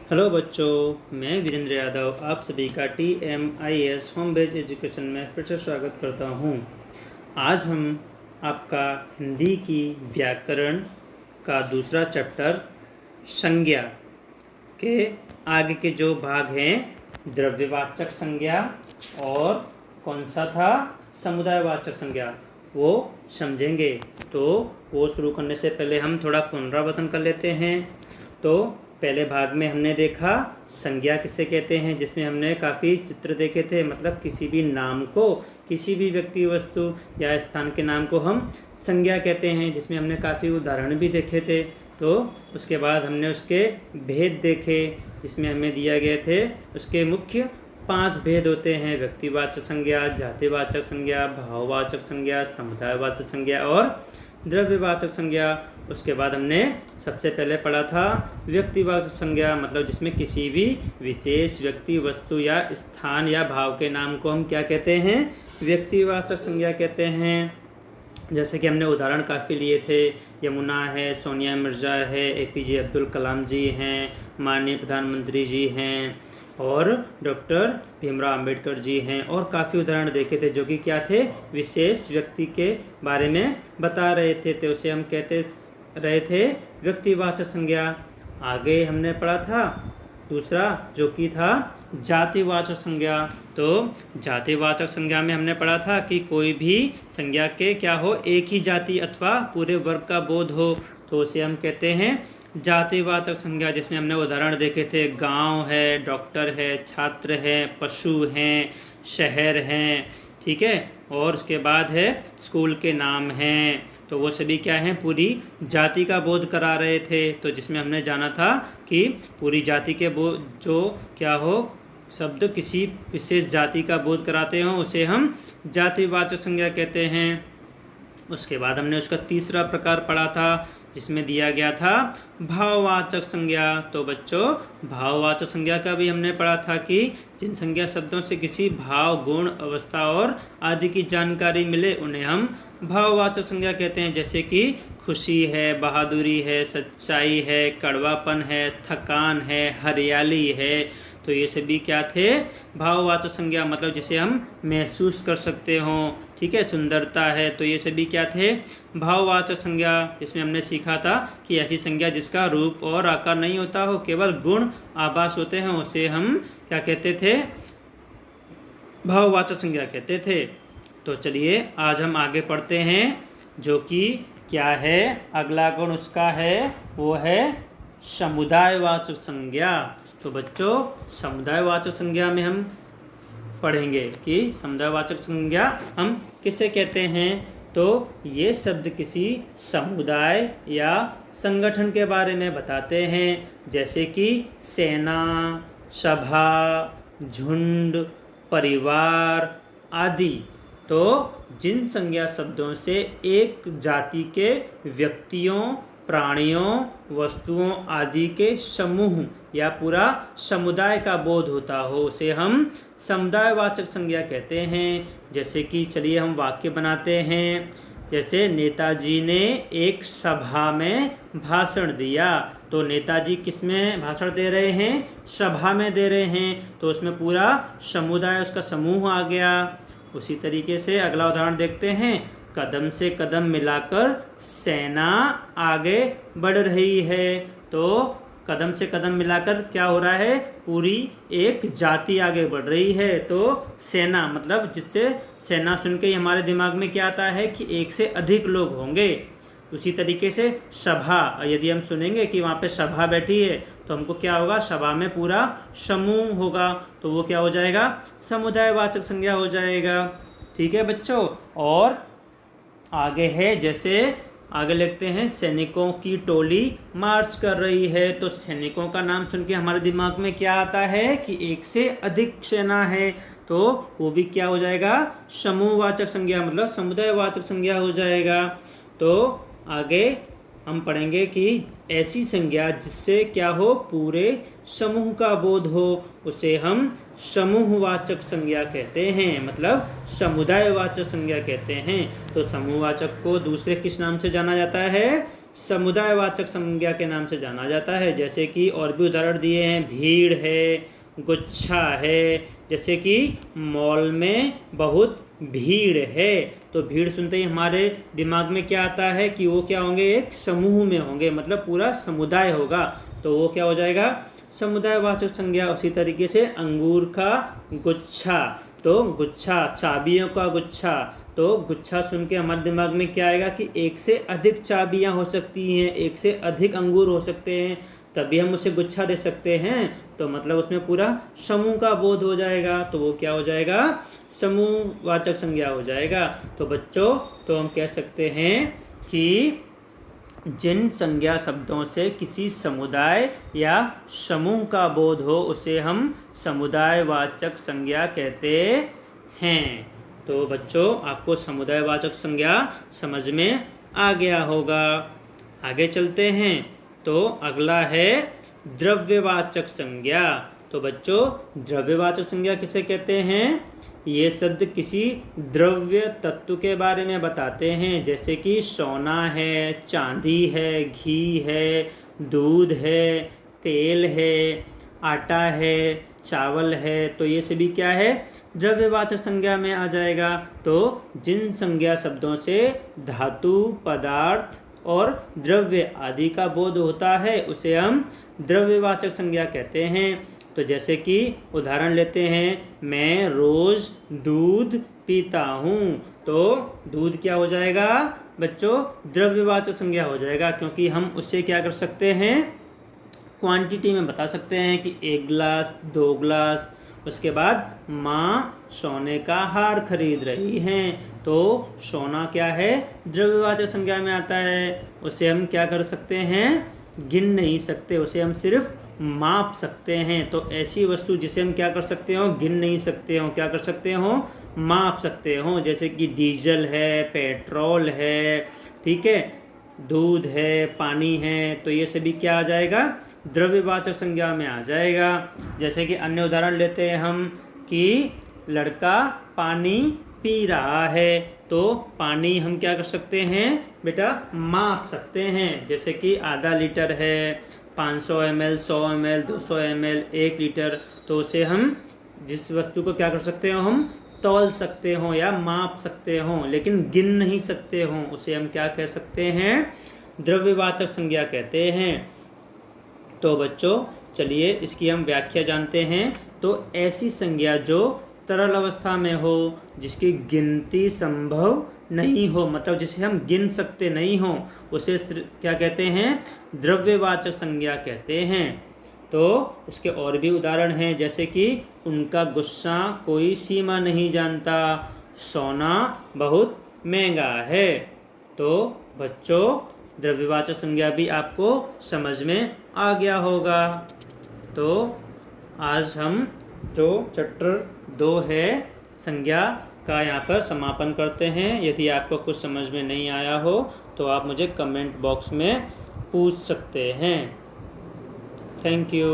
Hello बच्चों, मैं वीरेंद्र यादव आप सभी का TMIS होम बेस्ड एजुकेशन में फिर से स्वागत करता हूँ। आज हम आपका हिंदी की व्याकरण का दूसरा चैप्टर संज्ञा के आगे के जो भाग हैं द्रव्यवाचक संज्ञा और कौन सा था समुदायवाचक संज्ञा वो समझेंगे। तो वो शुरू करने से पहले हम थोड़ा पुनरावर्तन कर लेते हैं। तो पहले भाग में हमने देखा संज्ञा किसे कहते हैं, जिसमें हमने काफ़ी चित्र देखे थे। मतलब किसी भी नाम को, किसी भी व्यक्ति वस्तु या स्थान के नाम को हम संज्ञा कहते हैं, जिसमें हमने काफ़ी उदाहरण भी देखे थे। तो उसके बाद हमने उसके भेद देखे, जिसमें हमें दिया गए थे उसके मुख्य 5 भेद होते हैं: व्यक्तिवाचक संज्ञा, जातिवाचक संज्ञा, भाववाचक संज्ञा, समुदायवाचक संज्ञा और द्रव्यवाचक संज्ञा। उसके बाद हमने सबसे पहले पढ़ा था व्यक्तिवाचक संज्ञा, मतलब जिसमें किसी भी विशेष व्यक्ति वस्तु या स्थान या भाव के नाम को हम क्या कहते हैं, व्यक्तिवाचक संज्ञा कहते हैं। जैसे कि हमने उदाहरण काफ़ी लिए थे, यमुना है, सोनिया मिर्ज़ा है, APJ अब्दुल कलाम जी हैं, माननीय प्रधानमंत्री जी हैं और डॉक्टर भीमराव अंबेडकर जी हैं, और काफ़ी उदाहरण देखे थे जो कि क्या थे, विशेष व्यक्ति के बारे में बता रहे थे। तो उसे हम कहते रहे थे व्यक्तिवाचक संज्ञा। आगे हमने पढ़ा था दूसरा जो कि था जातिवाचक संज्ञा। तो जातिवाचक संज्ञा में हमने पढ़ा था कि कोई भी संज्ञा के क्या हो, एक ही जाति अथवा पूरे वर्ग का बोध हो, तो उसे हम कहते हैं जातिवाचक संज्ञा। जिसमें हमने उदाहरण देखे थे, गांव है, डॉक्टर है, छात्र है, पशु हैं, शहर हैं, ठीक है, और उसके बाद है स्कूल के नाम हैं। तो वो सभी क्या हैं, पूरी जाति का बोध करा रहे थे। तो जिसमें हमने जाना था कि पूरी जाति के बोध जो क्या हो, शब्द किसी विशेष जाति का बोध कराते हों, उसे हम जातिवाचक संज्ञा कहते हैं। उसके बाद हमने उसका तीसरा प्रकार पढ़ा था, जिसमें दिया गया था भाववाचक संज्ञा। तो बच्चों, भाववाचक संज्ञा का भी हमने पढ़ा था कि जिन संज्ञा शब्दों से किसी भाव, गुण, अवस्था और आदि की जानकारी मिले उन्हें हम भाववाचक संज्ञा कहते हैं। जैसे कि खुशी है, बहादुरी है, सच्चाई है, कड़वापन है, थकान है, हरियाली है। तो ये सभी क्या थे, भाववाचक संज्ञा, मतलब जिसे हम महसूस कर सकते हों, ठीक है, सुंदरता है। तो ये सभी क्या थे, भाववाचक संज्ञा। इसमें हमने सीखा था कि ऐसी संज्ञा जिसका रूप और आकार नहीं होता हो, केवल गुण आभास होते हैं, उसे हम क्या कहते थे, भाववाचक संज्ञा कहते थे। तो चलिए आज हम आगे पढ़ते हैं, जो कि क्या है, अगला गुण उसका है वो है समुदायवाचक संज्ञा। तो बच्चों, समुदायवाचक संज्ञा में हम पढ़ेंगे कि समुदायवाचक संज्ञा हम किसे कहते हैं। तो ये शब्द किसी समुदाय या संगठन के बारे में बताते हैं, जैसे कि सेना, सभा, झुंड, परिवार आदि। तो जिन संज्ञा शब्दों से एक जाति के व्यक्तियों, प्राणियों, वस्तुओं आदि के समूह या पूरा समुदाय का बोध होता हो, उसे हम समुदायवाचक संज्ञा कहते हैं। जैसे कि चलिए हम वाक्य बनाते हैं। जैसे नेताजी ने एक सभा में भाषण दिया। तो नेताजी किस में भाषण दे रहे हैं, सभा में दे रहे हैं, तो उसमें पूरा समुदाय, उसका समूह आ गया। उसी तरीके से अगला उदाहरण देखते हैं, कदम से कदम मिलाकर सेना आगे बढ़ रही है। तो कदम से कदम मिलाकर क्या हो रहा है, पूरी एक जाति आगे बढ़ रही है। तो सेना, मतलब जिससे सेना सुन के हमारे दिमाग में क्या आता है कि एक से अधिक लोग होंगे। उसी तरीके से सभा, यदि हम सुनेंगे कि वहाँ पे सभा बैठी है, तो हमको क्या होगा, सभा में पूरा समूह होगा, तो वो क्या हो जाएगा, समुदायवाचक संज्ञा हो जाएगा। ठीक है बच्चों, और आगे है, जैसे आगे लिखते हैं, सैनिकों की टोली मार्च कर रही है। तो सैनिकों का नाम सुन के हमारे दिमाग में क्या आता है कि एक से अधिक सेना है, तो वो भी क्या हो जाएगा, समूहवाचक संज्ञा, मतलब समुदायवाचक संज्ञा हो जाएगा। तो आगे हम पढ़ेंगे कि ऐसी संज्ञा जिससे क्या हो, पूरे समूह का बोध हो, उसे हम समूहवाचक संज्ञा कहते हैं, मतलब समुदायवाचक संज्ञा कहते हैं। तो समूहवाचक को दूसरे किस नाम से जाना जाता है, समुदायवाचक संज्ञा के नाम से जाना जाता है। जैसे कि और भी उदाहरण दिए हैं, भीड़ है, गुच्छा है। जैसे कि मॉल में बहुत भीड़ है, तो भीड़ सुनते ही हमारे दिमाग में क्या आता है कि वो क्या होंगे, एक समूह में होंगे, मतलब पूरा समुदाय होगा, तो वो क्या हो जाएगा, समुदायवाचक संज्ञा। उसी तरीके से अंगूर का गुच्छा, तो गुच्छा, चाबियों का गुच्छा, तो गुच्छा सुन के हमारे दिमाग में क्या आएगा कि एक से अधिक चाबियां हो सकती हैं, एक से अधिक अंगूर हो सकते हैं, तभी हम उसे गुच्छा दे सकते हैं, तो मतलब उसमें पूरा समूह का बोध हो जाएगा, तो वो क्या हो जाएगा, समूहवाचक संज्ञा हो जाएगा। तो बच्चों, तो हम कह सकते हैं कि जिन संज्ञा शब्दों से किसी समुदाय या समूह का बोध हो उसे हम समुदायवाचक संज्ञा कहते हैं। तो बच्चों, आपको समुदायवाचक संज्ञा समझ में आ गया होगा। आगे चलते हैं। तो अगला है द्रव्यवाचक संज्ञा। तो बच्चों, द्रव्यवाचक संज्ञा किसे कहते हैं? ये शब्द किसी द्रव्य तत्व के बारे में बताते हैं, जैसे कि सोना है, चांदी है, घी है, दूध है, तेल है, आटा है, चावल है, तो ये सभी क्या है, द्रव्यवाचक संज्ञा में आ जाएगा। तो जिन संज्ञा शब्दों से धातु, पदार्थ और द्रव्य आदि का बोध होता है उसे हम द्रव्यवाचक संज्ञा कहते हैं। तो जैसे कि उदाहरण लेते हैं, मैं रोज़ दूध पीता हूँ, तो दूध क्या हो जाएगा बच्चों, द्रव्यवाचक संज्ञा हो जाएगा, क्योंकि हम उससे क्या कर सकते हैं, क्वांटिटी में बता सकते हैं कि 1 गिलास, 2 गिलास। उसके बाद माँ सोने का हार खरीद रही हैं, तो सोना क्या है, द्रव्यवाचक संज्ञा में आता है। उसे हम क्या कर सकते हैं, गिन नहीं सकते, उसे हम सिर्फ माप सकते हैं। तो ऐसी वस्तु जिसे हम क्या कर सकते हो, गिन नहीं सकते हो, क्या कर सकते हो, माप सकते हो। जैसे कि डीजल है, पेट्रोल है, ठीक है, दूध है, पानी है, तो ये सभी क्या आ जाएगा, द्रव्यवाचक संज्ञा में आ जाएगा। जैसे कि अन्य उदाहरण लेते हैं हम कि लड़का पानी पी रहा है, तो पानी हम क्या कर सकते हैं बेटा, माप सकते हैं। जैसे कि आधा लीटर है, 500 ml, 100 ml, 200 ml, 1 लीटर, तो उसे हम जिस वस्तु को क्या कर सकते हो, हम तौल सकते हो या माप सकते हो, लेकिन गिन नहीं सकते हो, उसे हम क्या कह सकते हैं, द्रव्यवाचक संज्ञा कहते हैं। तो बच्चों, चलिए इसकी हम व्याख्या जानते हैं। तो ऐसी संज्ञा जो तरल अवस्था में हो, जिसकी गिनती संभव नहीं हो, मतलब जिसे हम गिन सकते नहीं हो, उसे क्या कहते हैं, द्रव्यवाचक संज्ञा कहते हैं। तो उसके और भी उदाहरण हैं, जैसे कि उनका गुस्सा कोई सीमा नहीं जानता, सोना बहुत महंगा है। तो बच्चों, द्रव्यवाचक संज्ञा भी आपको समझ में आ गया होगा। तो आज हम जो चैप्टर 2 है संज्ञा का यहाँ पर समापन करते हैं। यदि आपको कुछ समझ में नहीं आया हो तो आप मुझे कमेंट बॉक्स में पूछ सकते हैं। Thank you.